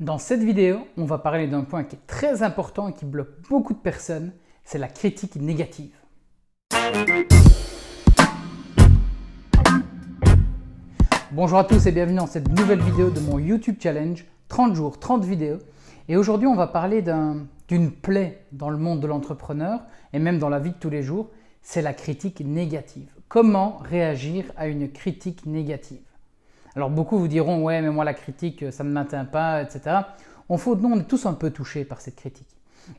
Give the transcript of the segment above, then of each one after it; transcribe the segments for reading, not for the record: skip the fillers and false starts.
Dans cette vidéo, on va parler d'un point qui est très important et qui bloque beaucoup de personnes, c'est la critique négative. Bonjour à tous et bienvenue dans cette nouvelle vidéo de mon YouTube Challenge, 30 jours, 30 vidéos. Et aujourd'hui, on va parler d'une plaie dans le monde de l'entrepreneur et même dans la vie de tous les jours, c'est la critique négative. Comment réagir à une critique négative? Alors beaucoup vous diront « ouais, mais moi la critique, ça ne m'atteint pas, etc. » On est tous un peu touchés par cette critique.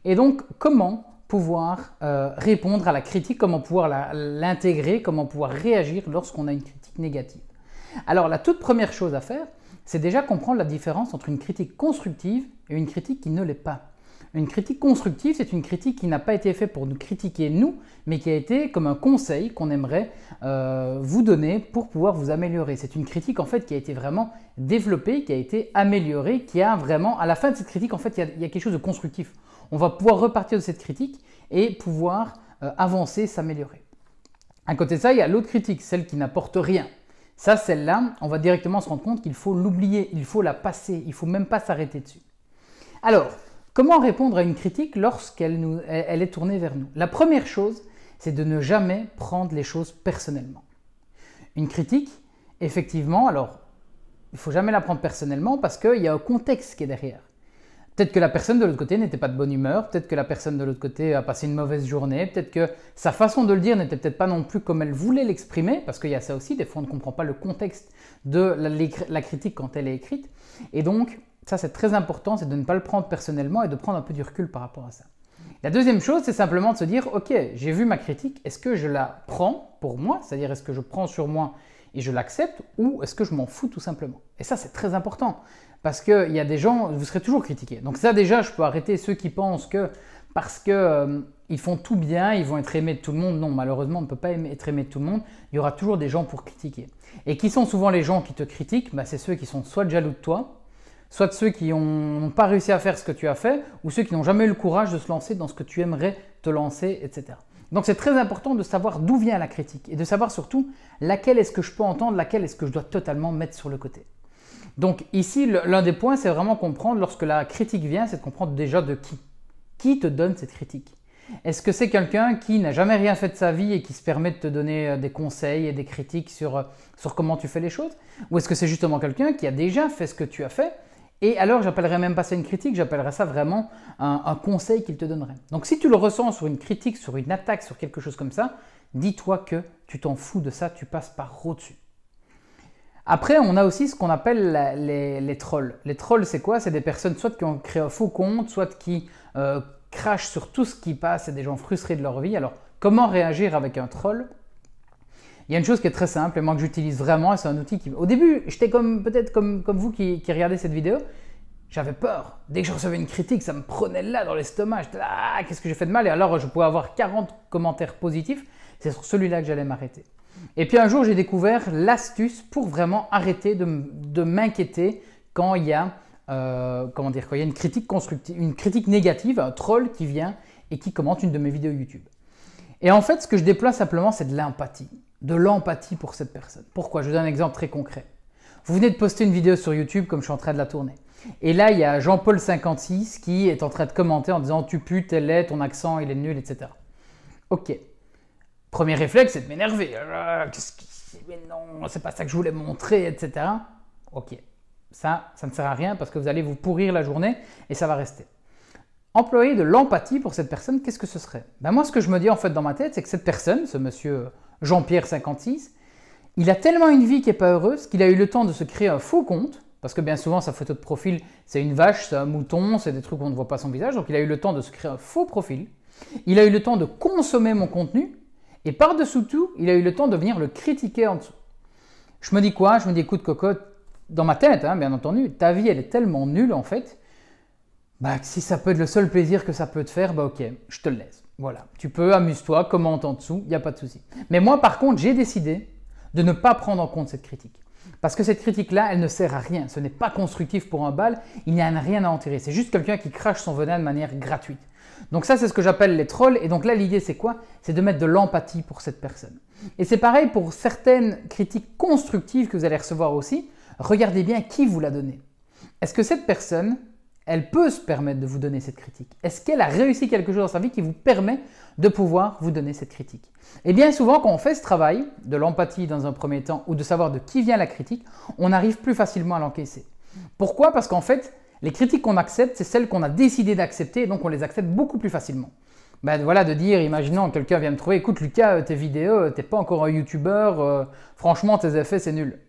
Et donc, comment pouvoir répondre à la critique, comment pouvoir l'intégrer, comment pouvoir réagir lorsqu'on a une critique négative? Alors, la toute première chose à faire, c'est déjà comprendre la différence entre une critique constructive et une critique qui ne l'est pas. Une critique constructive, c'est une critique qui n'a pas été faite pour nous critiquer nous, mais qui a été comme un conseil qu'on aimerait vous donner pour pouvoir vous améliorer. C'est une critique en fait qui a été vraiment développée, qui a été améliorée, qui a vraiment, à la fin de cette critique, en fait, il y a quelque chose de constructif. On va pouvoir repartir de cette critique et pouvoir avancer, s'améliorer. À côté de ça, il y a l'autre critique, celle qui n'apporte rien. Ça, celle-là, on va directement se rendre compte qu'il faut l'oublier, il faut la passer, il ne faut même pas s'arrêter dessus. Alors, comment répondre à une critique lorsqu'elle est tournée vers nous? La première chose, c'est de ne jamais prendre les choses personnellement. Une critique, effectivement, alors, il ne faut jamais la prendre personnellement parce qu'il y a un contexte qui est derrière. Peut-être que la personne de l'autre côté n'était pas de bonne humeur, peut-être que la personne de l'autre côté a passé une mauvaise journée, peut-être que sa façon de le dire n'était peut-être pas non plus comme elle voulait l'exprimer, parce qu'il y a ça aussi, des fois on ne comprend pas le contexte de la critique quand elle est écrite. Et donc, ça c'est très important, c'est de ne pas le prendre personnellement et de prendre un peu du recul par rapport à ça. La deuxième chose, c'est simplement de se dire, ok, j'ai vu ma critique, est-ce que je la prends pour moi, c'est-à-dire est-ce que je prends sur moi et je l'accepte, ou est-ce que je m'en fous tout simplement? Et ça c'est très important. Parce qu'il y a des gens, vous serez toujours critiqués. Donc ça déjà, je peux arrêter ceux qui pensent que parce qu'ils font tout bien, ils vont être aimés de tout le monde. Non, malheureusement, on ne peut pas être aimé de tout le monde. Il y aura toujours des gens pour critiquer. Et qui sont souvent les gens qui te critiquent? C'est ceux qui sont soit jaloux de toi, soit ceux qui n'ont pas réussi à faire ce que tu as fait, ou ceux qui n'ont jamais eu le courage de se lancer dans ce que tu aimerais te lancer, etc. Donc c'est très important de savoir d'où vient la critique et de savoir surtout laquelle est-ce que je peux entendre, laquelle est-ce que je dois totalement mettre sur le côté. Donc ici, l'un des points, c'est vraiment comprendre, lorsque la critique vient, c'est de comprendre déjà de qui. Qui te donne cette critique? Est-ce que c'est quelqu'un qui n'a jamais rien fait de sa vie et qui se permet de te donner des conseils et des critiques sur comment tu fais les choses? Ou est-ce que c'est justement quelqu'un qui a déjà fait ce que tu as fait? Et alors, j'appellerais même pas ça une critique, j'appellerais ça vraiment un conseil qu'il te donnerait. Donc si tu le ressens sur une critique, sur une attaque, sur quelque chose comme ça, dis-toi que tu t'en fous de ça, tu passes par au-dessus. Après, on a aussi ce qu'on appelle les trolls. Les trolls, c'est quoi? C'est des personnes soit qui ont créé un faux compte, soit qui crachent sur tout ce qui passe. C'est des gens frustrés de leur vie. Alors, comment réagir avec un troll? Il y a une chose qui est très simple et moi que j'utilise vraiment, et c'est un outil qui... Au début, j'étais peut-être comme vous qui regardez cette vidéo, j'avais peur. Dès que je recevais une critique, ça me prenait là dans l'estomac. J'étais là, ah, qu'est-ce que j'ai fait de mal? Et alors, je pouvais avoir 40 commentaires positifs. C'est sur celui-là que j'allais m'arrêter. Et puis un jour, j'ai découvert l'astuce pour vraiment arrêter de m'inquiéter quand il y a, quand il y a une critique constructive, une critique négative, un troll qui vient et qui commente une de mes vidéos YouTube. Et en fait, ce que je déploie simplement, c'est de l'empathie pour cette personne. Pourquoi? Je vous donne un exemple très concret. Vous venez de poster une vidéo sur YouTube comme je suis en train de la tourner. Et là, il y a Jean-Paul56 qui est en train de commenter en disant « tu pues, tel est, ton accent, il est nul, etc. » Ok. Premier réflexe, c'est de m'énerver. Mais non, c'est pas ça que je voulais montrer, etc. Ok, ça ne sert à rien parce que vous allez vous pourrir la journée et ça va rester. Employer de l'empathie pour cette personne, qu'est-ce que ce serait? Moi, ce que je me dis en fait dans ma tête, c'est que cette personne, ce monsieur Jean-Pierre56, il a tellement une vie qui n'est pas heureuse qu'il a eu le temps de se créer un faux compte, parce que bien souvent, sa photo de profil, c'est une vache, c'est un mouton, c'est des trucs où on ne voit pas son visage, donc il a eu le temps de se créer un faux profil. Il a eu le temps de consommer mon contenu. Et par-dessous tout, il a eu le temps de venir le critiquer en dessous. Je me dis quoi? Je me dis, écoute Coco, dans ma tête, bien entendu, ta vie elle est tellement nulle en fait, si ça peut être le seul plaisir que ça peut te faire, ok, je te le laisse. Voilà, tu peux, amuse-toi, commente en dessous, il n'y a pas de souci. Mais moi par contre, j'ai décidé de ne pas prendre en compte cette critique. Parce que cette critique-là, elle ne sert à rien. Ce n'est pas constructif pour un bal, il n'y a rien à en tirer. C'est juste quelqu'un qui crache son venin de manière gratuite. Donc ça, c'est ce que j'appelle les trolls. Et donc là, l'idée, c'est quoi? C'est de mettre de l'empathie pour cette personne. Et c'est pareil pour certaines critiques constructives que vous allez recevoir aussi. Regardez bien qui vous l'a donné. Est-ce que cette personne elle peut se permettre de vous donner cette critique? Est-ce qu'elle a réussi quelque chose dans sa vie qui vous permet de pouvoir vous donner cette critique? Et bien souvent, quand on fait ce travail de l'empathie dans un premier temps ou de savoir de qui vient la critique, on arrive plus facilement à l'encaisser. Pourquoi? Parce qu'en fait, les critiques qu'on accepte, c'est celles qu'on a décidé d'accepter et donc on les accepte beaucoup plus facilement. Ben voilà, de dire, imaginons quelqu'un vient me trouver, écoute Lucas, tes vidéos, t'es pas encore un youtubeur, franchement tes effets c'est nul.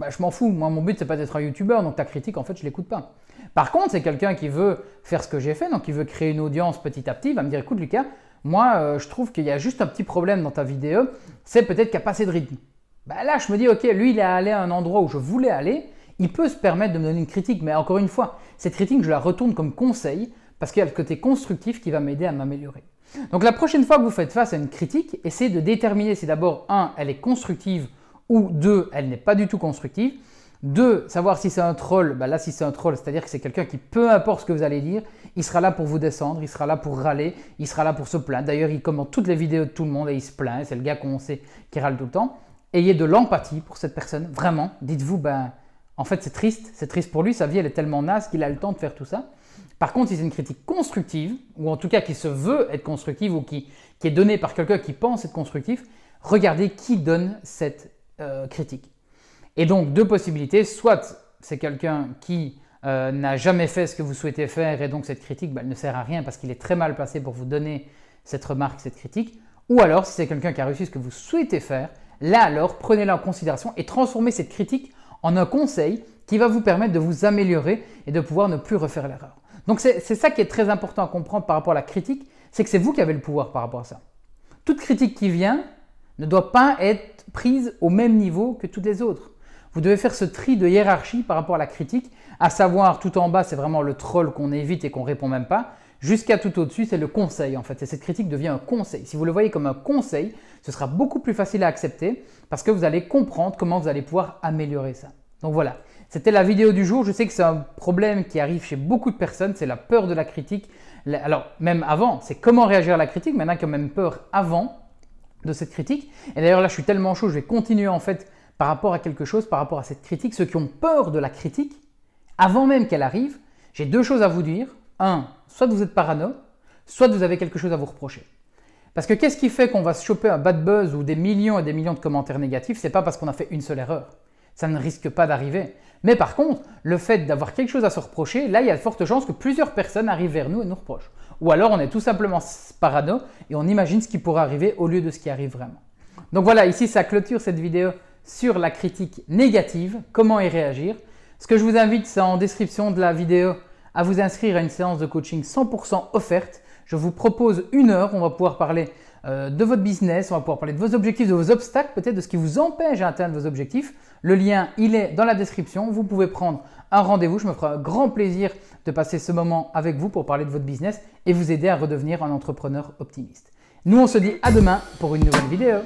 Ben, je m'en fous, moi mon but c'est pas d'être un youtubeur, donc ta critique en fait je l'écoute pas. Par contre, c'est quelqu'un qui veut faire ce que j'ai fait, donc qui veut créer une audience petit à petit, il va me dire, écoute Lucas, moi je trouve qu'il y a juste un petit problème dans ta vidéo, c'est peut-être qu'il n'y a pas assez de rythme. Ben là je me dis, ok, lui il est allé à un endroit où je voulais aller, il peut se permettre de me donner une critique, mais encore une fois, cette critique je la retourne comme conseil, parce qu'il y a le côté constructif qui va m'aider à m'améliorer. Donc la prochaine fois que vous faites face à une critique, essayez de déterminer si d'abord, 1, elle est constructive ou 2, elle n'est pas du tout constructive. 2, savoir si c'est un troll. Ben là, si c'est un troll, c'est-à-dire que c'est quelqu'un qui, peu importe ce que vous allez dire, il sera là pour vous descendre, il sera là pour râler, il sera là pour se plaindre. D'ailleurs, il commente toutes les vidéos de tout le monde et il se plaint. C'est le gars qu'on sait qui râle tout le temps. Ayez de l'empathie pour cette personne, vraiment. Dites-vous, ben, en fait, c'est triste pour lui, sa vie elle est tellement naze qu'il a le temps de faire tout ça. Par contre, si c'est une critique constructive, ou en tout cas qui se veut être constructive, ou qui est donnée par quelqu'un qui pense être constructif, regardez qui donne cette critique. Et donc, 2 possibilités, soit c'est quelqu'un qui n'a jamais fait ce que vous souhaitez faire, et donc cette critique elle ne sert à rien parce qu'il est très mal placé pour vous donner cette remarque, cette critique, ou alors si c'est quelqu'un qui a réussi ce que vous souhaitez faire, là alors prenez-la en considération et transformez cette critique en un conseil qui va vous permettre de vous améliorer et de pouvoir ne plus refaire l'erreur. Donc c'est ça qui est très important à comprendre par rapport à la critique, c'est que c'est vous qui avez le pouvoir par rapport à ça. Toute critique qui vient ne doit pas être prise au même niveau que toutes les autres. Vous devez faire ce tri de hiérarchie par rapport à la critique, à savoir tout en bas c'est vraiment le troll qu'on évite et qu'on ne répond même pas, jusqu'à tout au-dessus c'est le conseil en fait, et cette critique devient un conseil. Si vous le voyez comme un conseil, ce sera beaucoup plus facile à accepter parce que vous allez comprendre comment vous allez pouvoir améliorer ça. Donc voilà. C'était la vidéo du jour. Je sais que c'est un problème qui arrive chez beaucoup de personnes, c'est la peur de la critique. Alors même avant, c'est comment réagir à la critique, mais il y en a qui ont même peur avant de cette critique. Et d'ailleurs là, je suis tellement chaud, je vais continuer en fait par rapport à quelque chose, par rapport à cette critique. Ceux qui ont peur de la critique, avant même qu'elle arrive, j'ai 2 choses à vous dire. 1, soit vous êtes parano, soit vous avez quelque chose à vous reprocher. Parce que qu'est-ce qui fait qu'on va se choper un bad buzz ou des millions et des millions de commentaires négatifs? C'est pas parce qu'on a fait une seule erreur. Ça ne risque pas d'arriver. Mais par contre, le fait d'avoir quelque chose à se reprocher, là, il y a de fortes chances que plusieurs personnes arrivent vers nous et nous reprochent. Ou alors, on est tout simplement parano et on imagine ce qui pourrait arriver au lieu de ce qui arrive vraiment. Donc voilà, ici, ça clôture cette vidéo sur la critique négative, comment y réagir. Ce que je vous invite, c'est en description de la vidéo à vous inscrire à une séance de coaching 100% offerte. Je vous propose 1 heure, on va pouvoir parler de votre business, on va pouvoir parler de vos objectifs, de vos obstacles, peut-être de ce qui vous empêche d'atteindre vos objectifs. Le lien, il est dans la description. Vous pouvez prendre un rendez-vous. Je me ferai un grand plaisir de passer ce moment avec vous pour parler de votre business et vous aider à redevenir un entrepreneur optimiste. Nous, on se dit à demain pour une nouvelle vidéo.